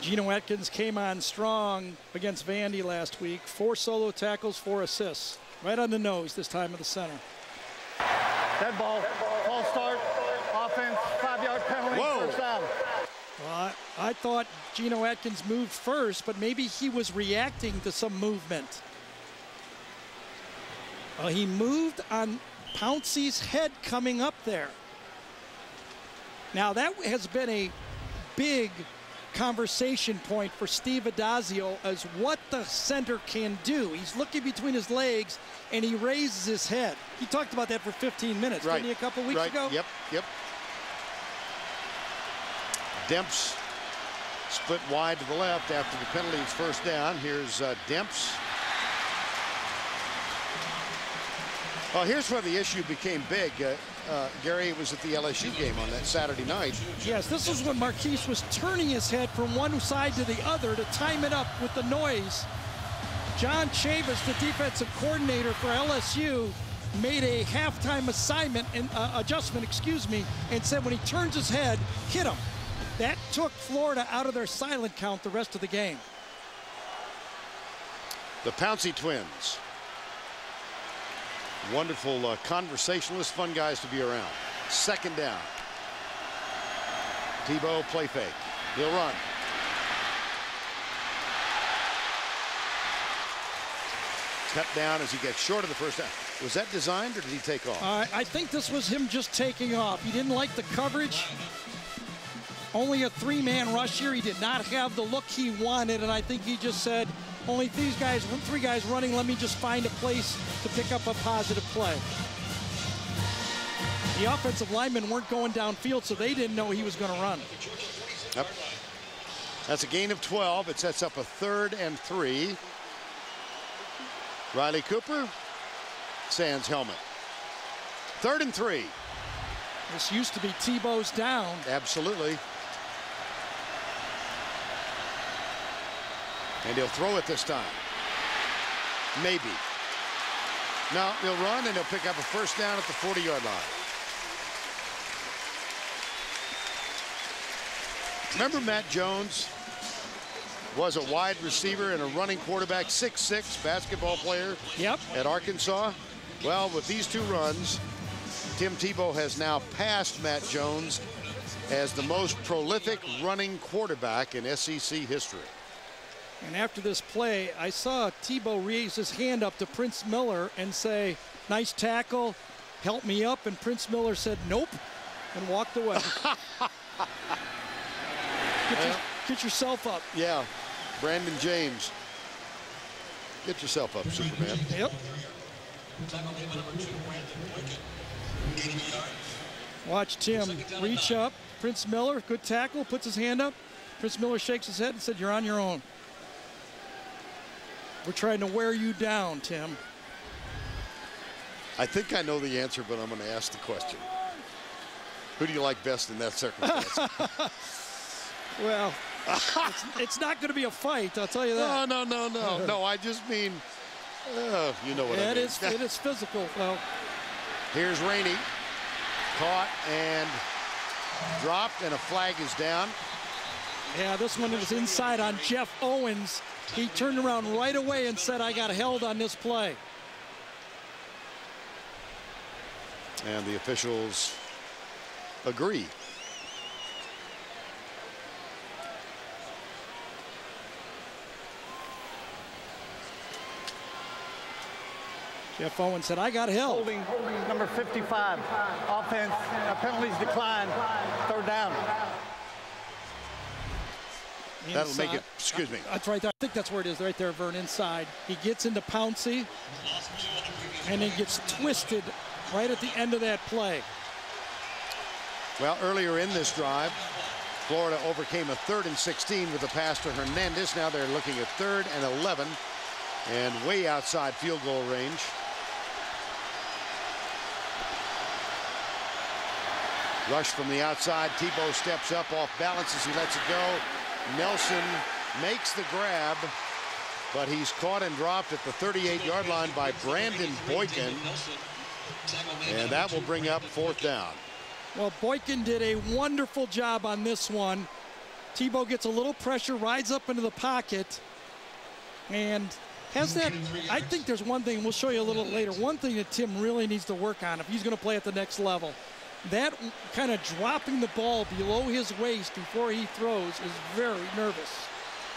Geno Atkins came on strong against Vandy last week. 4 solo tackles, 4 assists. Right on the nose this time of the center. Dead ball. False start. Offense. 5-yard penalty. Whoa. First down. Well, I thought Geno Atkins moved first, but maybe he was reacting to some movement. He moved on Pouncey's head coming up there. Now, that has been a big conversation point for Steve Addazio as what the center can do. He's looking between his legs, and he raises his head. He talked about that for 15 minutes, didn't he, a couple weeks ago? Yep. Demps split wide to the left after the penalty is first down. Here's Demps. Well, here's where the issue became big. Gary, it was at the LSU game on that Saturday night. Yes, this is when Marquise was turning his head from one side to the other to time it up with the noise. John Chavis, the defensive coordinator for LSU, made a halftime adjustment, and said when he turns his head, hit him. That took Florida out of their silent count the rest of the game. The Pouncey twins. Wonderful conversationalists, fun guys to be around. Second down. Tebow play fake. He'll run. Cut down as he gets short of the first down. Was that designed, or did he take off? I think this was him just taking off. He didn't like the coverage. Only a 3-man rush here. He did not have the look he wanted, and I think he just said, only 3 guys running, let me just find a place to pick up a positive play. The offensive linemen weren't going downfield, so they didn't know he was going to run. Yep. That's a gain of 12. It sets up a 3rd and 3. Riley Cooper, sans helmet. 3rd and 3. This used to be Tebow's down. Absolutely. And he'll throw it this time. Maybe. No, he'll run and he'll pick up a first down at the 40-yard line. Remember Matt Jones was a wide receiver and a running quarterback, 6'6", basketball player at Arkansas? Well, with these 2 runs, Tim Tebow has now passed Matt Jones as the most prolific running quarterback in SEC history. And after this play, I saw Tebow raise his hand up to Prince Miller and say, nice tackle, help me up. And Prince Miller said, nope, and walked away. Get yourself up. Yeah, Brandon James. Get yourself up, Superman. Yep. Watch Tim reach up. Prince Miller, good tackle, puts his hand up. Prince Miller shakes his head and said, you're on your own. We're trying to wear you down, Tim. I think I know the answer, but I'm going to ask the question. Who do you like best in that circumstance? Well, it's not going to be a fight, I'll tell you that. No. No, I just mean, you know what I mean. It is physical. Well, here's Rainey. Caught and dropped, and a flag is down. Yeah, this one was inside on Jeff Owens. He turned around right away and said, I got held on this play. And the officials agree. Jeff Owens said, I got held. Holding number 55. Offense, penalties decline. 3rd down. That'll make it, excuse me. That's right there. I think that's where it is, right there, Vern, inside. He gets into Pouncey, and he gets twisted right at the end of that play. Well, earlier in this drive, Florida overcame a 3rd and 16 with a pass to Hernandez. Now they're looking at 3rd and 11 and way outside field goal range. Rush from the outside. Tebow steps up off balance as he lets it go. Nelson makes the grab, but he's caught and dropped at the 38-yard line by Brandon Boykin. And that will bring up 4th down. Well, Boykin did a wonderful job on this one. Tebow gets a little pressure, rides up into the pocket, and has that. I think there's one thing, we'll show you a little later, one thing that Tim really needs to work on if he's going to play at the next level. That kind of dropping the ball below his waist before he throws is very nervous.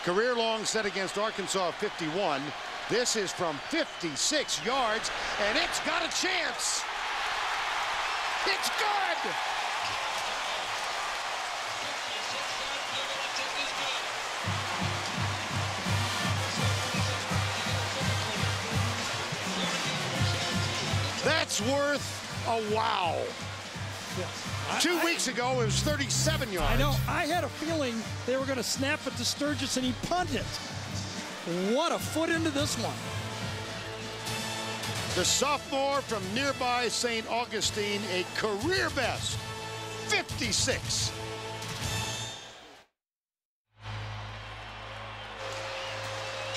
Career long set against Arkansas 51. This is from 56 yards, and it's got a chance. It's good. That's worth a wow. Yeah. 2 weeks ago, it was 37 yards. I know. I had a feeling they were going to snap it to Sturgis, and he punted. What a foot into this one. The sophomore from nearby St. Augustine, a career best, 56.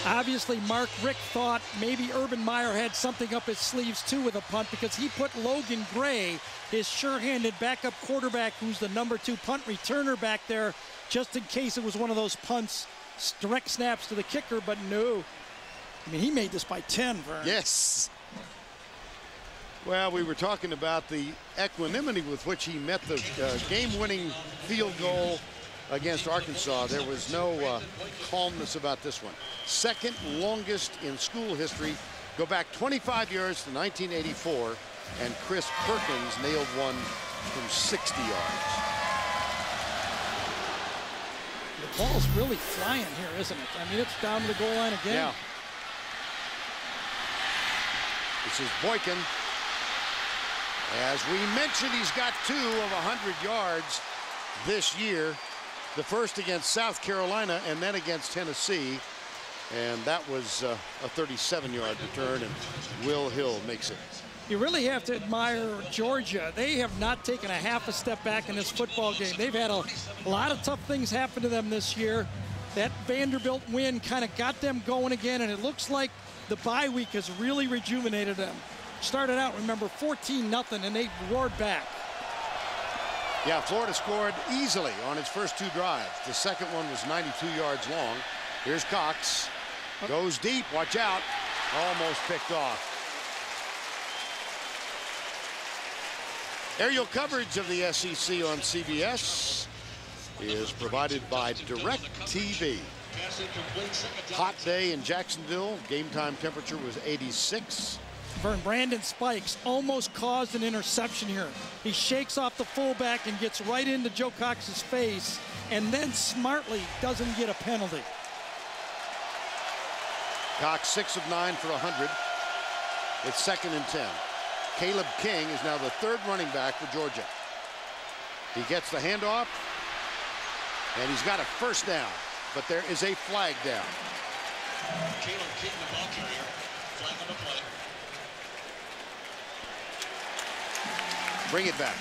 Obviously, Mark Richt thought maybe Urban Meyer had something up his sleeves, too, with a punt, because he put Logan Gray, his sure-handed backup quarterback, who's the #2 punt returner back there, just in case it was one of those punts, direct snaps to the kicker, but no. I mean, he made this by 10, Vern. Yes. Well, we were talking about the equanimity with which he met the game-winning field goal against Arkansas. There was no calmness about this one. Second longest in school history. Go back 25 years to 1984, and Chris Perkins nailed one from 60 yards. The ball's really flying here, isn't it? I mean, it's down to the goal line again. Yeah. This is Boykin. As we mentioned, he's got 2 of 100 yards this year. The first against South Carolina and then against Tennessee. And that was a 37-yard return, and Will Hill makes it. You really have to admire Georgia. They have not taken a half a step back in this football game. They've had a lot of tough things happen to them this year. That Vanderbilt win kind of got them going again, and it looks like the bye week has really rejuvenated them. Started out, remember, 14-0, and they roared back. Yeah, Florida scored easily on its first 2 drives. The second one was 92 yards long. Here's Cox. Goes deep. Watch out. Almost picked off. Aerial coverage of the SEC on CBS is provided by DirecTV. Hot day in Jacksonville. Game time temperature was 86. Vern, Brandon Spikes almost caused an interception here. He shakes off the fullback and gets right into Joe Cox's face, and then smartly doesn't get a penalty. Cox 6 of 9 for 100. It's 2nd and 10. Caleb King is now the 3rd running back for Georgia. He gets the handoff, and he's got a first down, but there is a flag down. Caleb King, the ball carrier, flag on the play. Bring it back.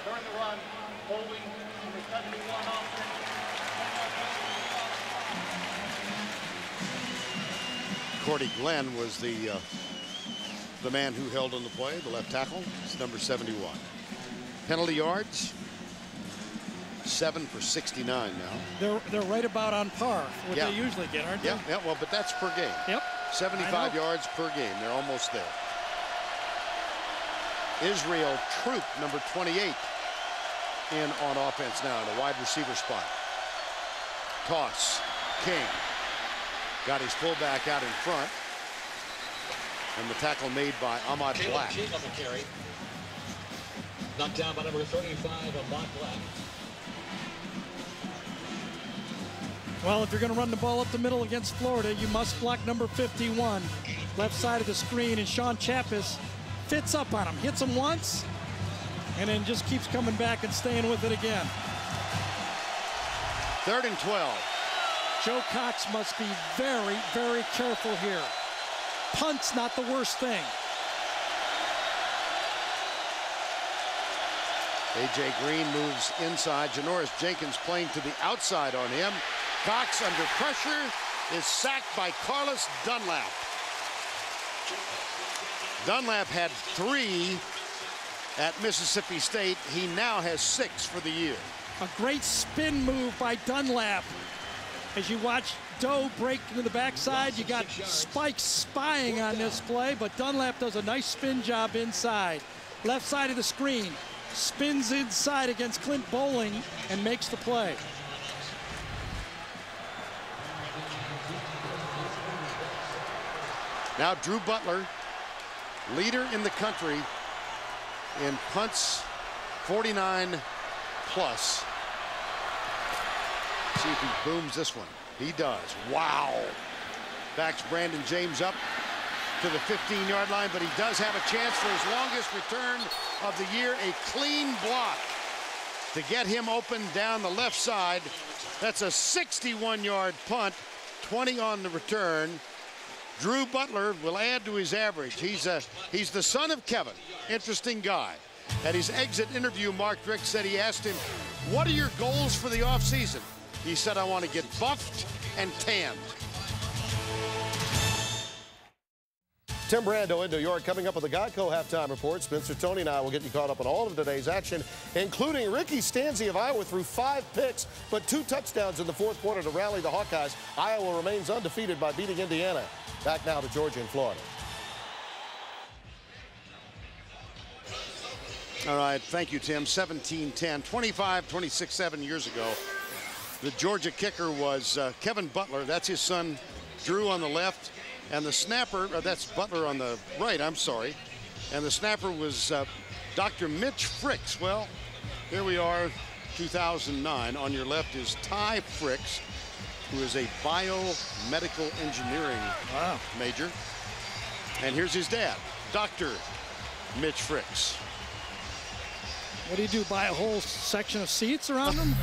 During the run, holding number 71 offense. Cordy Glenn was the man who held on the play, the left tackle. It's number 71. Penalty yards, 7 for 69 now. They're right about on par with what they usually get, aren't they? Yeah, well, but that's per game. Yep. 75 yards per game. They're almost there. Israel Troop, number 28, in on offense now in a wide receiver spot. Toss. King got his fullback out in front. And the tackle made by Ahmad Black. King on the carry. Knocked down by number 35, Ahmad Black. Well, if you're going to run the ball up the middle against Florida, you must block number 51, left side of the screen, and Sean Chappis fits up on him, hits him once, and then just keeps coming back and staying with it again. 3rd and 12. Joe Cox must be very, very careful here. Punt's not the worst thing. A.J. Green moves inside. Janoris Jenkins playing to the outside on him. Cox under pressure is sacked by Carlos Dunlap. Dunlap had 3 at Mississippi State. He now has 6 for the year. A great spin move by Dunlap. As you watch Doe break into the backside, you got Spike spying on this play, but Dunlap does a nice spin job inside. Left side of the screen, spins inside against Clint Bowling and makes the play. Now Drew Butler, leader in the country in punts, 49 plus. See if he booms this one. He does. Wow. Backs Brandon James up to the 15-yard line, but he does have a chance for his longest return of the year, a clean block to get him open down the left side. That's a 61-yard punt, 20 on the return. Drew Butler will add to his average. He's the son of Kevin. Interesting guy. At his exit interview, Mark Richt said he asked him, "What are your goals for the offseason?" He said, "I want to get buffed and tanned." Tim Brando in New York, coming up with the Geico halftime report. Spencer, Tony, and I will get you caught up on all of today's action, including Ricky Stanzi of Iowa threw 5 picks, but 2 touchdowns in the 4th quarter to rally the Hawkeyes. Iowa remains undefeated by beating Indiana. Back now to Georgia and Florida. All right, thank you, Tim. 17-10, 25-26 7 years ago. The Georgia kicker was Kevin Butler. That's his son, Drew, on the left. And the snapper, that's Butler on the right, I'm sorry. And the snapper was Dr. Mitch Fricks. Well, here we are, 2009. On your left is Ty Fricks, who is a biomedical engineering major. And here's his dad, Dr. Mitch Fricks. What do you do, buy a whole section of seats around him?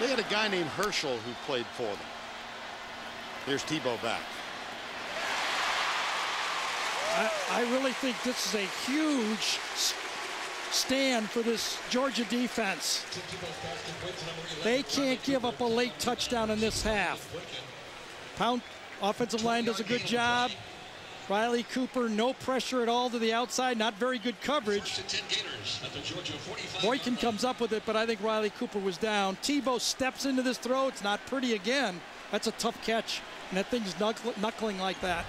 They had a guy named Herschel who played for them. Here's Tebow back. I really think this is a huge stand for this Georgia defense. They can't give up a late touchdown in this half. Pound offensive line does a good job. Riley Cooper, no pressure at all to the outside, not very good coverage. Boykin comes up with it, but I think Riley Cooper was down. Tebow steps into this throw. It's not pretty again. That's a tough catch, and that thing's knuckling like that.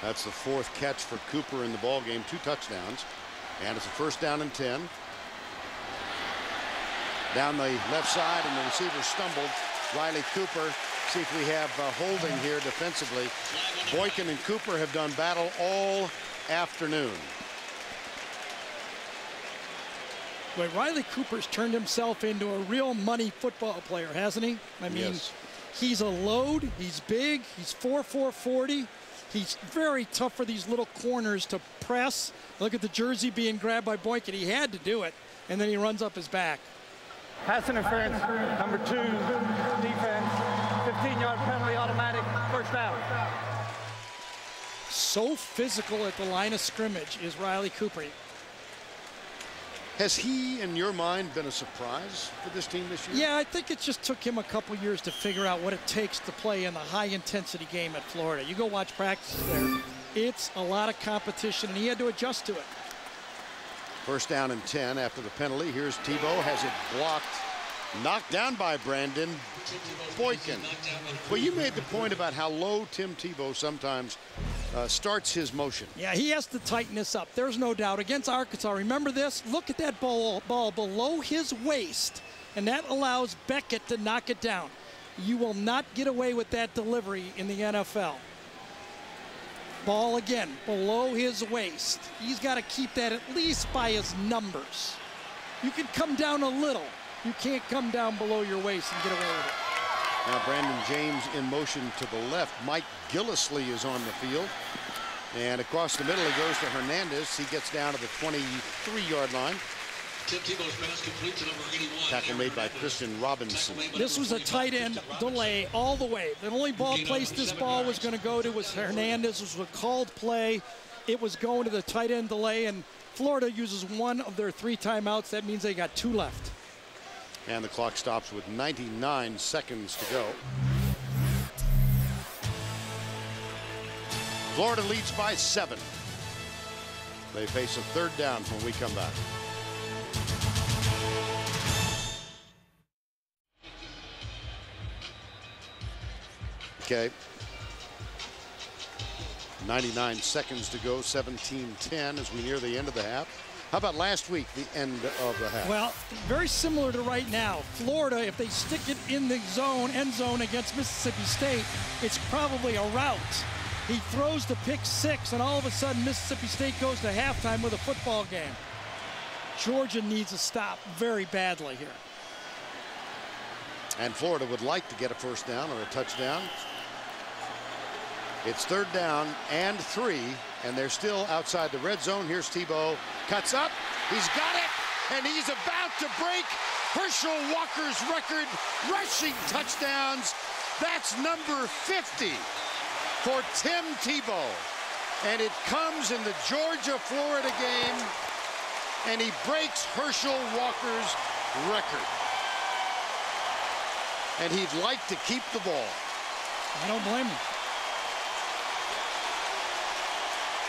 That's the 4th catch for Cooper in the ball game, 2 touchdowns, and it's a 1st down and 10. Down the left side, and the receiver stumbled. Riley Cooper. See if we have holding here defensively. Boykin and Cooper have done battle all afternoon. But Riley Cooper's turned himself into a real money football player, hasn't he? I mean, yes. He's a load. He's big. He's 4'4", 40. He's very tough for these little corners to press. Look at the jersey being grabbed by Boykin. He had to do it, and then he runs up his back. Pass interference, number 2, defense, 15-yard penalty, automatic, 1st down. So physical at the line of scrimmage is Riley Cooper. Has he, in your mind, been a surprise for this team this year? Yeah, I think it just took him a couple years to figure out what it takes to play in the high-intensity game at Florida. You go watch practices there. It's a lot of competition, and he had to adjust to it. 1st down and 10 after the penalty. Here's Tebow, has it blocked, knocked down by Brandon Boykin. Well, you made the point about how low Tim Tebow sometimes starts his motion. Yeah, he has to tighten this up. There's no doubt. Against Arkansas, remember this? Look at that ball below his waist, and that allows Beckett to knock it down. You will not get away with that delivery in the NFL. Ball again below his waist. He's got to keep that at least by his numbers. You can come down a little. You can't come down below your waist and get away with it. Now Brandon James in motion to the left. Mike Gillislee is on the field. And across the middle he goes to Hernandez. He gets down to the 23-yard line. Tim Tebow's pass complete to number 81. Tackle made by Christian Robinson. This was a tight end delay all the way. The only ball place this ball was going to go to was Hernandez. It was a called play. It was going to the tight end delay, and Florida uses one of their 3 timeouts. That means they got 2 left. And the clock stops with 99 seconds to go. Florida leads by 7. They face a 3rd down when we come back. Okay. 99 seconds to go, 17-10 as we near the end of the half. How about last week, the end of the half? Well, very similar to right now. Florida, if they stick it in the zone, end zone against Mississippi State, it's probably a rout. He throws the pick 6, and all of a sudden Mississippi State goes to halftime with a football game. Georgia needs a stop very badly here. And Florida would like to get a 1st down or a touchdown. It's 3rd down and 3, and they're still outside the red zone. Here's Tebow, cuts up, he's got it, and he's about to break Herschel Walker's record, rushing touchdowns. That's number 50 for Tim Tebow. And it comes in the Georgia-Florida game, and he breaks Herschel Walker's record. And he'd like to keep the ball. I don't blame him.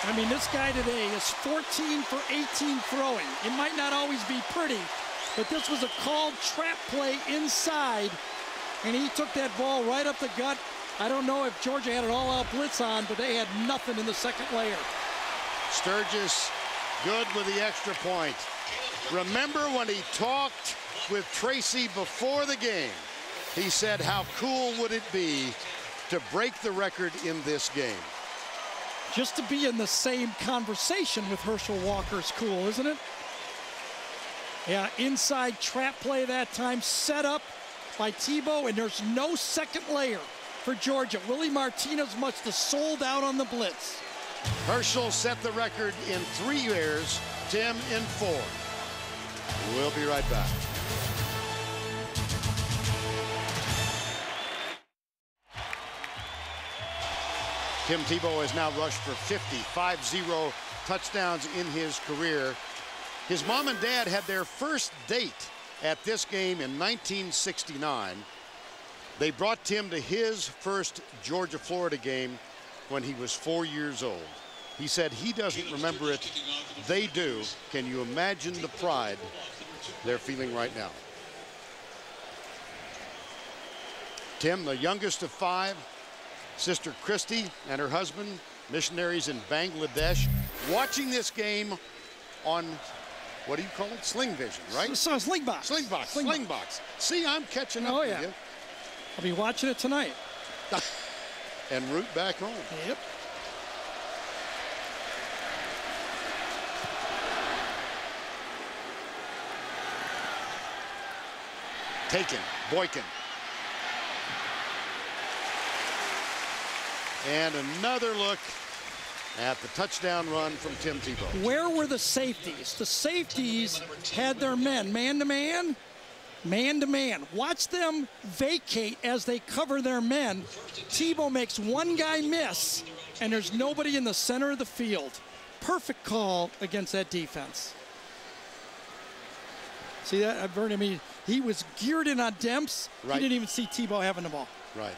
I mean, this guy today is 14 for 18 throwing. It might not always be pretty, but this was a called trap play inside, and he took that ball right up the gut. I don't know if Georgia had an all-out blitz on, but they had nothing in the 2nd layer. Sturgis good with the extra point. Remember when he talked with Tracy before the game? He said, how cool would it be to break the record in this game? Just to be in the same conversation with Herschel Walker is cool, isn't it? Yeah, inside trap play that time, set up by Tebow, and there's no 2nd layer for Georgia. Willie Martinez must have sold out on the blitz. Herschel set the record in 3 years, Tim in 4. We'll be right back. Tim Tebow has now rushed for 50 touchdowns in his career. His mom and dad had their first date at this game in 1969. They brought Tim to his first Georgia-Florida game when he was 4 years old. He said he doesn't remember it. They do. Can you imagine the pride they're feeling right now? Tim, the youngest of 5, sister Christy and her husband, missionaries in Bangladesh, watching this game on, what do you call it? Sling Vision, right? So Slingbox. Slingbox. See, I'm catching up with you. I'll be watching it tonight. En route back home. Yep. Taken, Boykin. And another look at the touchdown run from Tim Tebow. Where were the safeties? The safeties had their men man-to-man, man-to-man. Watch them vacate as they cover their men. Tebow makes one guy miss, and there's nobody in the center of the field. Perfect call against that defense. See that, Bernie? I mean, he was geared in on Demps. Right. He didn't even see Tebow having the ball. Right.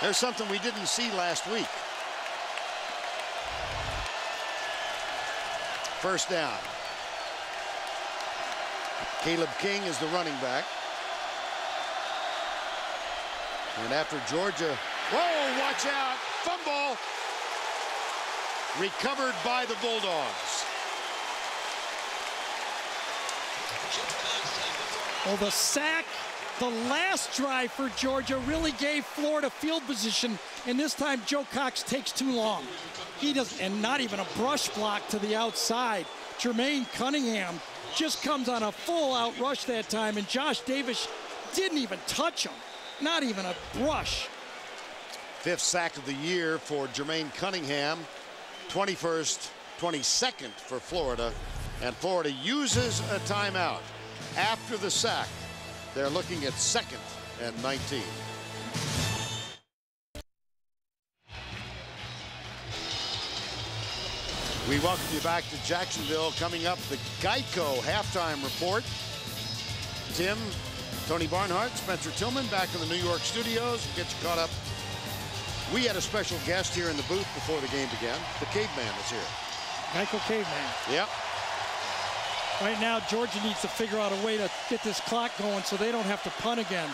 There's something we didn't see last week. 1st down. Caleb King is the running back. And after Georgia, whoa, watch out, fumble. Recovered by the Bulldogs. Well, the sack, the last drive for Georgia really gave Florida field position, and this time Joe Cox takes too long. He doesn't, and not even a brush block to the outside. Jermaine Cunningham just comes on a full-out rush that time, and Josh Davis didn't even touch him, not even a brush. 5th sack of the year for Jermaine Cunningham, 22nd for Florida, and Florida uses a timeout. After the sack, they're looking at 2nd and 19. We welcome you back to Jacksonville. Coming up, the Geico halftime report. Tim, Tony Barnhart, Spencer Tillman back in the New York studios. We'll get you caught up. We had a special guest here in the booth before the game began. The Caveman is here. Geico Caveman. Yep. Right now, Georgia needs to figure out a way to get this clock going so they don't have to punt again.